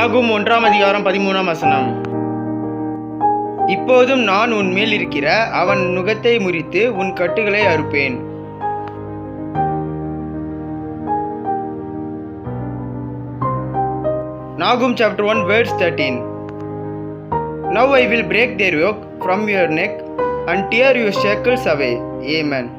நாகும் 1:13 இப்போதும் நான் உன்மேல் இருக்கிற அவன் நுகத்தை முறித்து உன் கட்டுகளை அறுப்பேன். Nahum chapter 1 verse 13. Now I will break their yoke from your neck and tear your shackles away. Amen.